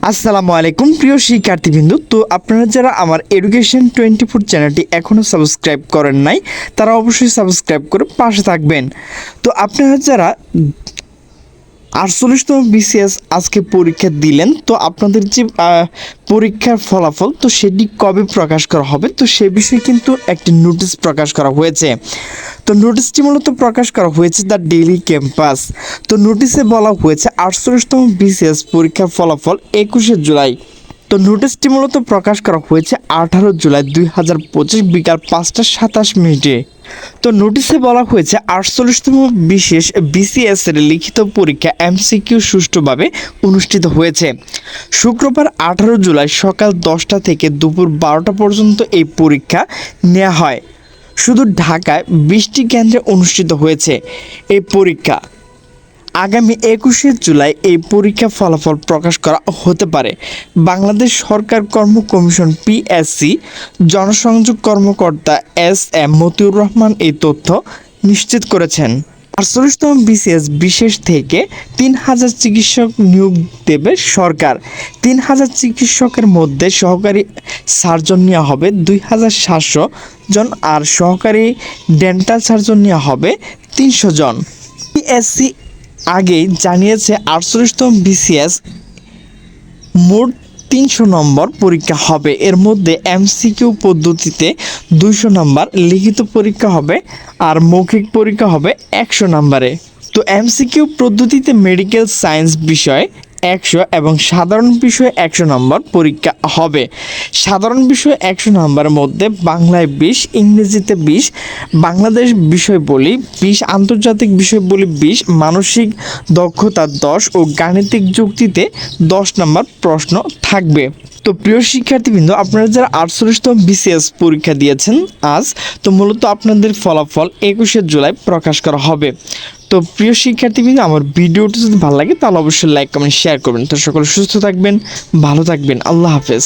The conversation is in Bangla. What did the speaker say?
আসসালামু আলাইকুম প্রিয় শিক্ষার্থীবৃন্দ। তো আপনারা যারা আমার এডুকেশন 24 চ্যানেলটি এখনও সাবস্ক্রাইব করেন নাই তারা অবশ্যই সাবস্ক্রাইব করে পাশে থাকবেন। তো আপনারা যারা 48তম বিসিএস আজকে পরীক্ষা দিলেন, তো আপনাদের যে পরীক্ষার ফলাফল তো সেটি কবে প্রকাশ করা হবে, তো সে বিষয়ে কিন্তু একটি নোটিশ প্রকাশ করা হয়েছে। তো নোটিশটি মূলত প্রকাশ করা হয়েছে দ্য ডেইলি ক্যাম্পাস। তো নোটিশে বলা হয়েছে 48তম বিসিএস পরীক্ষার ফলাফল 21শে জুলাই। তো নোটিশটি মূলত প্রকাশ করা হয়েছে 18 জুলাই 2025 বিকাল 5টা 27 মিনিটে। তো নোটিশে বলা হয়েছে 48তম বিশেষ বিসিএস এর লিখিত পরীক্ষা এমসিকিউ সুষ্ঠুভাবে অনুষ্ঠিত হয়েছে। শুক্রবার 18 জুলাই সকাল 10টা থেকে দুপুর 12টা পর্যন্ত এই পরীক্ষা নেওয়া হয়। শুধু ঢাকায় 20টি কেন্দ্রে অনুষ্ঠিত হয়েছে এই পরীক্ষা। আগামী 21শে জুলাই এই পরীক্ষা ফলাফল প্রকাশ করা হতে পারে। বাংলাদেশ সরকার কর্ম কমিশন পিএসসি জনসংযোগ কর্মকর্তা এস.এম. মতিউর রহমান এই তথ্য নিশ্চিত করেছেন। 48তম বিসিএস বিশেষ থেকে 3000 চিকিৎসক নিয়োগ দেবে সরকার। 3000 চিকিৎসকের মধ্যে সহকারী সার্জন নেওয়া হবে 2700 জন, আর সহকারী ডেন্টাল সার্জন নেওয়া হবে 300 জন। পিএসসি আগেই জানিয়েছে 48তম বিসিএস মোট 300 নম্বর পরীক্ষা হবে। এর মধ্যে এমসিকিউ পদ্ধতিতে 200 নম্বর, লিখিত পরীক্ষা হবে আর মৌখিক পরীক্ষা হবে 100 নম্বরে। তো এমসিকিউ পদ্ধতিতে মেডিকেল সায়েন্স বিষয় 100 এবং সাধারণ বিষয়ে 100 নম্বর পরীক্ষা হবে। সাধারণ বিষয় 100 নম্বরের মধ্যে বাংলায় 20, ইংরেজিতে 20, বাংলাদেশ বিষয় বলি 20, আন্তর্জাতিক বিষয় বলি 20, মানসিক দক্ষতা 10 ও গাণিতিক যুক্তিতে 10 নম্বর প্রশ্ন থাকবে। তো প্রিয় শিক্ষার্থীবৃন্দ, আপনারা যারা 48তম বিসিএস পরীক্ষা দিয়েছেন আজ, তো মূলত আপনাদের ফলাফল 21শে জুলাই প্রকাশ করা হবে। তো প্রিয় শিক্ষার্থীবৃন্দ, আমার ভিডিওটি যদি ভালো লাগে তাহলে অবশ্যই লাইক কমেন্ট শেয়ার করবেন। তো সকলে সুস্থ থাকবেন, ভালো থাকবেন, আল্লাহ হাফেজ।